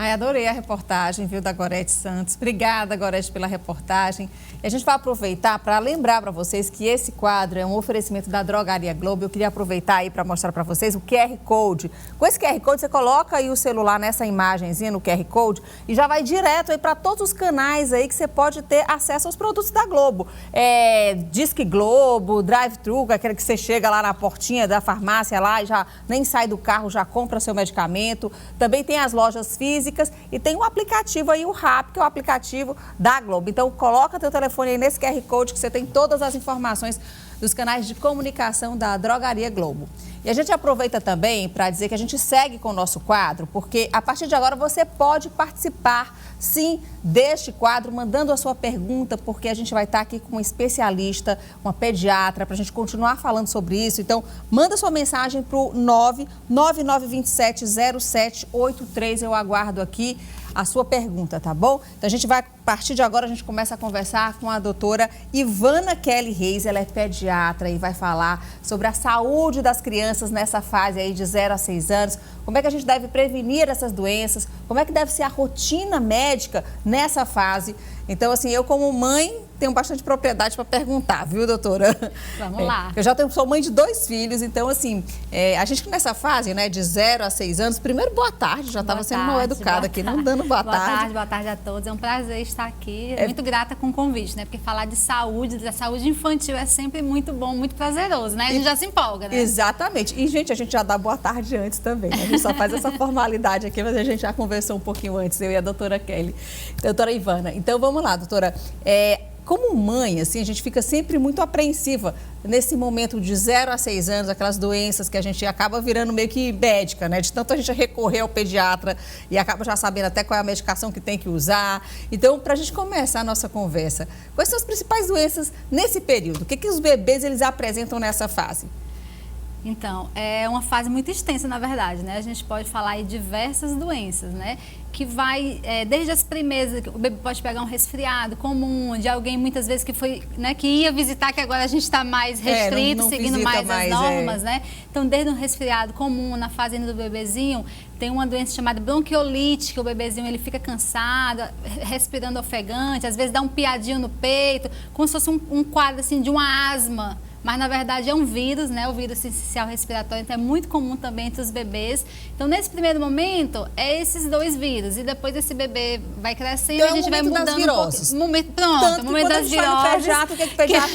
Ai, adorei a reportagem, viu, da Gorete Santos. Obrigada, Gorete, pela reportagem. E a gente vai aproveitar para lembrar para vocês que esse quadro é um oferecimento da Drogaria Globo. Eu queria aproveitar aí para mostrar para vocês o QR Code. Com esse QR Code, você coloca aí o celular nessa imagenzinha no QR Code e já vai direto aí para todos os canais aí que você pode ter acesso aos produtos da Globo. Disque Globo, Drive-Thru, aquele que você chega lá na portinha da farmácia lá e já nem sai do carro, já compra seu medicamento. Também tem as lojas físicas e tem um aplicativo aí, o RAP, que é o aplicativo da Globo. Então, coloca teu telefone aí nesse QR Code que você tem todas as informações dos canais de comunicação da Drogaria Globo. E a gente aproveita também para dizer que a gente segue com o nosso quadro, porque a partir de agora você pode participar, sim, deste quadro, mandando a sua pergunta, porque a gente vai estar aqui com uma especialista, uma pediatra, para a gente continuar falando sobre isso. Então, manda sua mensagem para o 999270783, eu aguardo aqui a sua pergunta, tá bom? Então, a gente vai, a partir de agora, a gente começa a conversar com a doutora Ivana Kelly Reis, ela é pediatra e vai falar sobre a saúde das crianças nessa fase aí de 0 a 6 anos, como é que a gente deve prevenir essas doenças, como é que deve ser a rotina médica nessa fase. Então, assim, eu como mãe tenho bastante propriedade para perguntar, viu, doutora? Vamos lá. Eu já sou mãe de 2 filhos, então, assim, a gente nessa fase, né, de 0 a 6 anos, primeiro, boa tarde, já estava sendo mal educada aqui, não dando boa tarde. Boa tarde a todos, é um prazer estar aqui, muito grata com o convite, né, porque falar de saúde, da saúde infantil é sempre muito bom, muito prazeroso, né, a gente já se empolga, né? Exatamente, e, gente, a gente já dá boa tarde antes também, né? A gente só faz essa formalidade aqui, mas a gente já conversou um pouquinho antes, eu e a doutora Kelly, doutora Ivana. Então, vamos lá, doutora, como mãe, assim, a gente fica sempre muito apreensiva nesse momento de 0 a 6 anos, aquelas doenças que a gente acaba virando meio que médica, né? De tanto a gente recorrer ao pediatra e acaba já sabendo até qual é a medicação que tem que usar. Então, para a gente começar a nossa conversa, quais são as principais doenças nesse período? O que os bebês eles apresentam nessa fase? Então, é uma fase muito extensa, na verdade, né? A gente pode falar em diversas doenças, né? Que vai, desde as primeiras, o bebê pode pegar um resfriado comum, de alguém muitas vezes que foi, né, que ia visitar, que agora a gente está mais restrito, não seguindo mais as normas, né? Então, desde um resfriado comum, na fase do bebezinho, tem uma doença chamada bronquiolite, que o bebezinho ele fica cansado, respirando ofegante, às vezes dá um piadinho no peito, como se fosse um quadro assim, de uma asma. Mas, na verdade, é um vírus, né? O vírus sincicial respiratório, então é muito comum também entre os bebês. Então, nesse primeiro momento, é esses 2 vírus. E depois esse bebê vai crescendo, então, a gente vai mudando das viroses. um pouco. Pronto, o momento das viroses. Pediatra,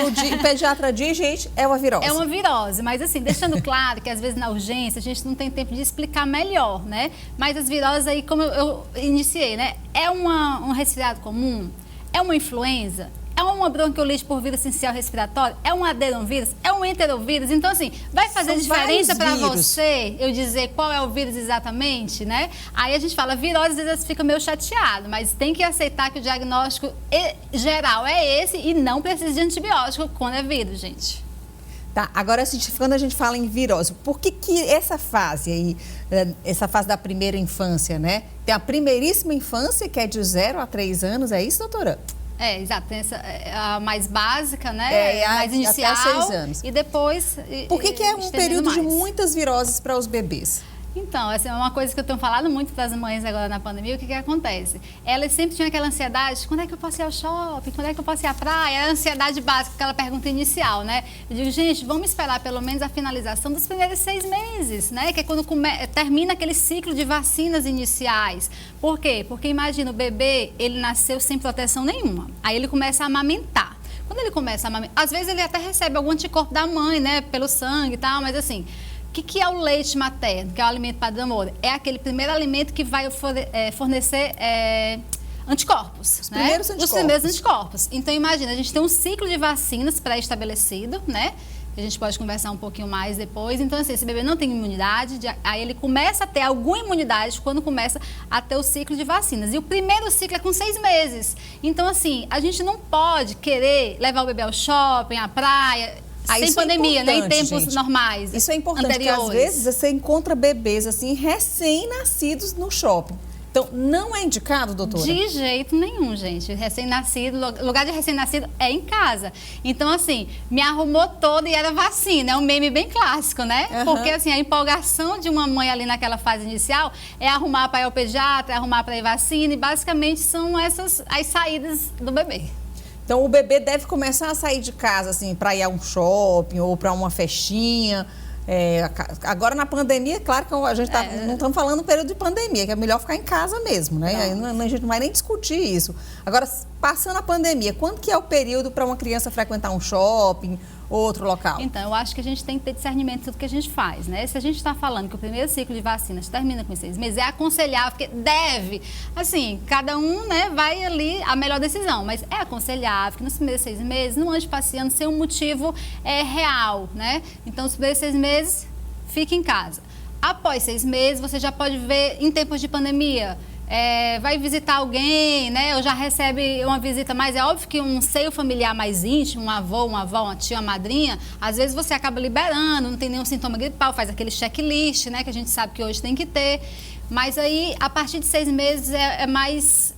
o que o pediatra diz, gente, é uma virose. É uma virose, mas assim, deixando claro que às vezes na urgência a gente não tem tempo de explicar melhor, né? Mas as viroses aí, como eu iniciei, né? É um resfriado comum? É uma influenza? É uma bronquiolite por vírus sincicial respiratório? É um adenovírus? É um enterovírus? Então, assim, vai fazer diferença para você eu dizer qual é o vírus exatamente, né? Aí a gente fala virose, às vezes fica meio chateado, mas tem que aceitar que o diagnóstico geral é esse e não precisa de antibiótico quando é vírus, gente. Tá, agora quando a gente fala em virose, por que essa fase aí, essa fase da primeira infância, né? Tem a primeiríssima infância, que é de 0 a 3 anos, é isso, doutora? Exato, tem a mais básica, né? A mais inicial, até 6 anos. E depois... Por que é um período de muitas viroses para os bebês? Então, essa é uma coisa que eu tenho falado muito para as mães agora na pandemia. O que acontece? Elas sempre tinham aquela ansiedade, quando é que eu posso ir ao shopping? Quando é que eu posso ir à praia? É a ansiedade básica, aquela pergunta inicial, né? Eu digo, gente, vamos esperar pelo menos a finalização dos primeiros 6 meses, né? Que é quando termina aquele ciclo de vacinas iniciais. Por quê? Porque imagina, o bebê, ele nasceu sem proteção nenhuma. Aí ele começa a amamentar. Quando ele começa a amamentar, às vezes ele até recebe algum anticorpo da mãe, né? Pelo sangue e tal, mas assim... O que é o leite materno, que é o alimento padrão? É aquele primeiro alimento que vai fornecer anticorpos. Os primeiros anticorpos. Os primeiros anticorpos. Então, imagina, a gente tem um ciclo de vacinas pré-estabelecido, né? A gente pode conversar um pouquinho mais depois. Então, assim, esse bebê não tem imunidade, aí ele começa a ter alguma imunidade quando começa a ter o ciclo de vacinas. E o primeiro ciclo é com 6 meses. Então, assim, a gente não pode querer levar o bebê ao shopping, à praia... sem pandemia, né? Em tempos normais. Isso é importante, porque às vezes você encontra bebês assim, recém-nascidos no shopping. Então, não é indicado, doutora? De jeito nenhum, gente. Recém-nascido, lugar de recém-nascido é em casa. Então, assim, me arrumou toda e era vacina. É um meme bem clássico, né? Porque, assim, a empolgação de uma mãe ali naquela fase inicial é arrumar para ir ao pediatra, arrumar para ir vacina. E, basicamente, são essas as saídas do bebê. Então, o bebê deve começar a sair de casa, assim, para ir a um shopping ou para uma festinha. Agora, na pandemia, claro que a gente não estamos falando do período de pandemia, que é melhor ficar em casa mesmo, né? A gente não vai nem discutir isso. Agora, passando a pandemia, quando que é o período para uma criança frequentar um shopping ou outro local? Então, eu acho que a gente tem que ter discernimento de tudo que a gente faz, né? Se a gente está falando que o primeiro ciclo de vacinas termina com 6 meses, é aconselhável, porque deve, assim, cada um, né, vai ali a melhor decisão, mas é aconselhável que nos primeiros 6 meses não ande passeando sem um motivo real, né? Então, os primeiros 6 meses, fique em casa. Após 6 meses, você já pode ver em tempos de pandemia, vai visitar alguém, né? Ou já recebe uma visita, mas é óbvio que um seio familiar mais íntimo, um avô, uma avó, uma tia, uma madrinha, às vezes você acaba liberando, não tem nenhum sintoma gripal, faz aquele checklist, né? Que a gente sabe que hoje tem que ter. Mas aí, a partir de 6 meses, é mais,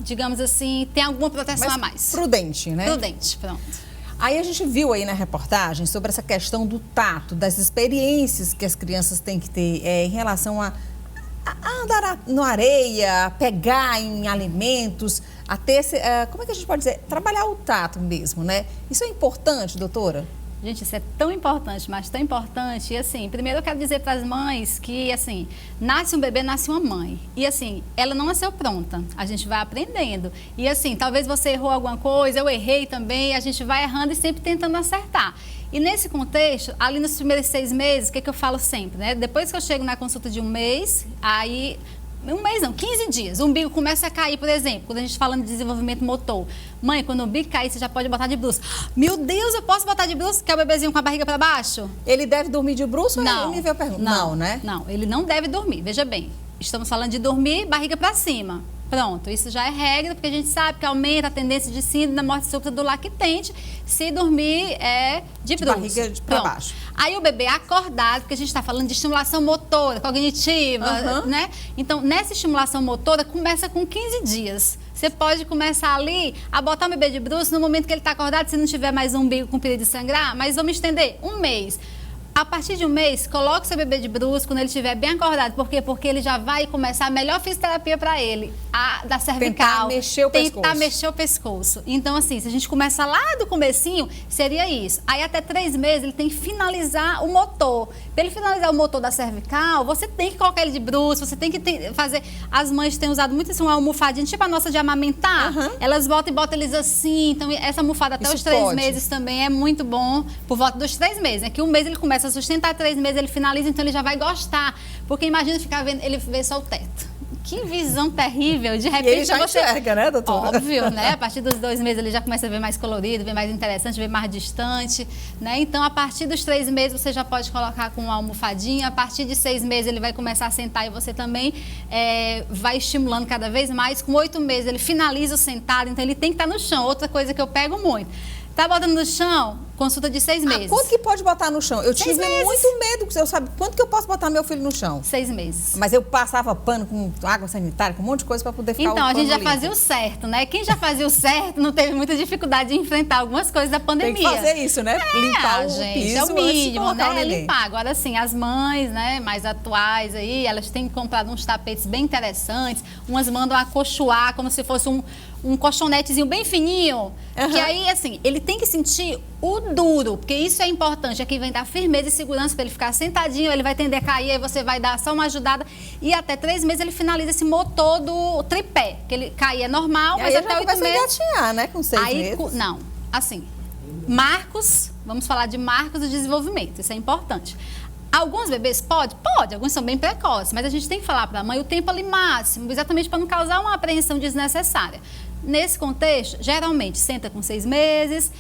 digamos assim, tem alguma proteção a mais. Prudente, né? Prudente, pronto. Aí a gente viu aí na reportagem sobre essa questão do tato, das experiências que as crianças têm que ter em relação a andar na areia, a pegar em alimentos, a ter como é que a gente pode dizer? Trabalhar o tato mesmo, né? Isso é importante, doutora? Gente, isso é tão importante, mas tão importante. E assim, primeiro eu quero dizer para as mães que, assim, nasce um bebê, nasce uma mãe. E assim, ela não nasceu pronta. A gente vai aprendendo. E assim, talvez você errou alguma coisa, eu errei também, a gente vai errando e sempre tentando acertar. E nesse contexto, ali nos primeiros 6 meses, o que eu falo sempre, né? Depois que eu chego na consulta de 1 mês, aí... 1 mês não, 15 dias. O umbigo começa a cair, por exemplo, quando a gente fala de desenvolvimento motor. Mãe, quando o umbigo cair, você já pode botar de bruço. Meu Deus, eu posso botar de bruço? Quer o bebezinho com a barriga para baixo? Ele deve dormir de bruço? Não. Ou ele me veio a pergunta? Não, né? Não, ele não deve dormir. Veja bem, estamos falando de dormir barriga para cima. Pronto, isso já é regra, porque a gente sabe que aumenta a tendência de síndrome da morte súbita do lactente se dormir de bruço. Barriga para baixo. Aí o bebê é acordado, porque a gente está falando de estimulação motora, cognitiva, né? Então, nessa estimulação motora, começa com 15 dias. Você pode começar ali a botar o bebê de bruço no momento que ele está acordado, se não tiver mais um umbigo com perigo de sangrar, mas vamos estender 1 mês. A partir de 1 mês, coloque seu bebê de bruço quando ele estiver bem acordado. Por quê? Porque ele já vai começar a melhor fisioterapia para ele, a da cervical. Tentar mexer o pescoço. Então, assim, se a gente começar lá do comecinho, seria isso. Aí, até 3 meses, ele tem que finalizar o motor. Para ele finalizar o motor da cervical, você tem que colocar ele de bruço, você tem que fazer... As mães têm usado muito assim, uma almofadinha, tipo a nossa de amamentar. Elas botam eles assim. Então, essa almofada até os 3 meses também é muito bom, por volta dos 3 meses. É que 1 mês ele começa a sustentar, 3 meses ele finaliza, então ele já vai gostar. Porque imagina ficar vendo, ele vê só o teto. Que visão terrível, de repente ele já enxerga, né, doutora? Óbvio, né? A partir dos 2 meses ele já começa a ver mais colorido, ver mais interessante, ver mais distante, né? Então, a partir dos 3 meses você já pode colocar com uma almofadinha, a partir de 6 meses ele vai começar a sentar e você também vai estimulando cada vez mais. Com 8 meses ele finaliza o sentado, então ele tem que estar no chão. Outra coisa que eu pego muito. Tá botando no chão, consulta de 6 meses. Quanto que pode botar no chão? Eu tive muito medo, eu sabe quanto que eu posso botar meu filho no chão? 6 meses. Mas eu passava pano com água sanitária, com um monte de coisa para poder ficar Então, a gente já fazia o certo, né? Quem já fazia o certo não teve muita dificuldade de enfrentar algumas coisas da pandemia. Tem que fazer isso, né? Limpar o gente, piso é o mínimo, né? É limpar. Agora, sim, as mães, né, mais atuais aí, elas têm comprado uns tapetes bem interessantes, umas mandam acolchoar como se fosse um colchonetezinho bem fininho, que aí, assim, ele tem que sentir o duro, porque isso é importante, é que vem dar firmeza e segurança para ele ficar sentadinho, ele vai tender a cair, aí você vai dar só uma ajudada e até 3 meses ele finaliza esse motor do tripé, que ele cair é normal, mas até 8 meses... engatinhar, né, com 6 meses. Não, assim, marcos, vamos falar de marcos do desenvolvimento, isso é importante. Alguns bebês pode, alguns são bem precoces, mas a gente tem que falar para a mãe o tempo ali máximo, exatamente para não causar uma apreensão desnecessária. Nesse contexto, geralmente senta com 6 meses,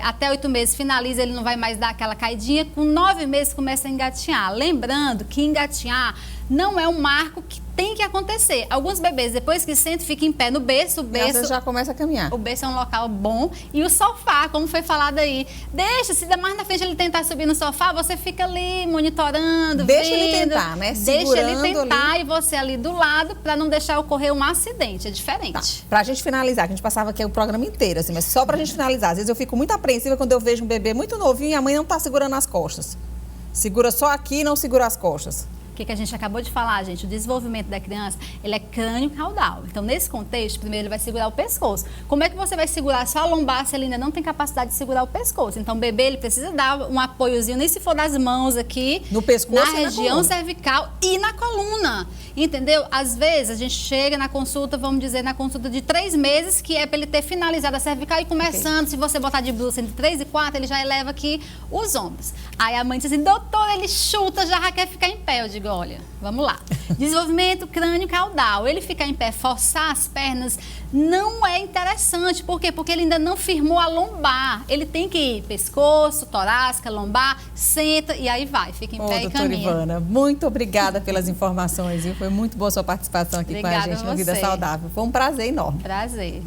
até 8 meses finaliza, ele não vai mais dar aquela caidinha. Com 9 meses começa a engatinhar. Lembrando que engatinhar não é um marco que tem que acontecer. Alguns bebês, depois que sentam, ficam em pé no berço. O berço já começa a caminhar. O berço é um local bom. E o sofá, como foi falado aí. Deixa, se mais na frente ele tentar subir no sofá, você fica ali monitorando, deixa vendo. Ele tentar, né? Deixa ele tentar ali. E você ali do lado, para não deixar ocorrer um acidente. É diferente. Tá. Pra gente finalizar, que a gente passava aqui o programa inteiro, assim, mas só pra gente finalizar. Às vezes eu fico muito apreensiva quando eu vejo um bebê muito novinho e a mãe não tá segurando as costas. Segura só aqui e não segura as costas. O que a gente acabou de falar, gente, o desenvolvimento da criança, ele é crânio-caudal. Então, nesse contexto, primeiro ele vai segurar o pescoço. Como é que você vai segurar só a lombar se ele ainda não tem capacidade de segurar o pescoço? Então, o bebê, ele precisa dar um apoiozinho, nem se for das mãos aqui, no pescoço, na região cervical e na coluna. Entendeu? Às vezes, a gente chega na consulta, vamos dizer, na consulta de 3 meses, que é para ele ter finalizado a cervical e começando, se você botar de blusa entre 3 e 4, ele já eleva aqui os ombros. Aí a mãe diz assim, doutor, ele chuta, já quer ficar em pé. Eu digo, olha, vamos lá. Desenvolvimento crânio-caudal. Ele ficar em pé, forçar as pernas, não é interessante. Por quê? Porque ele ainda não firmou a lombar. Ele tem que ir pescoço, torácica, lombar, senta e aí vai. Fica em pé e caminha. Doutora Ivana, muito obrigada pelas informações, viu? Foi muito boa a sua participação aqui com a gente no Vida Saudável. Foi um prazer enorme. Prazer.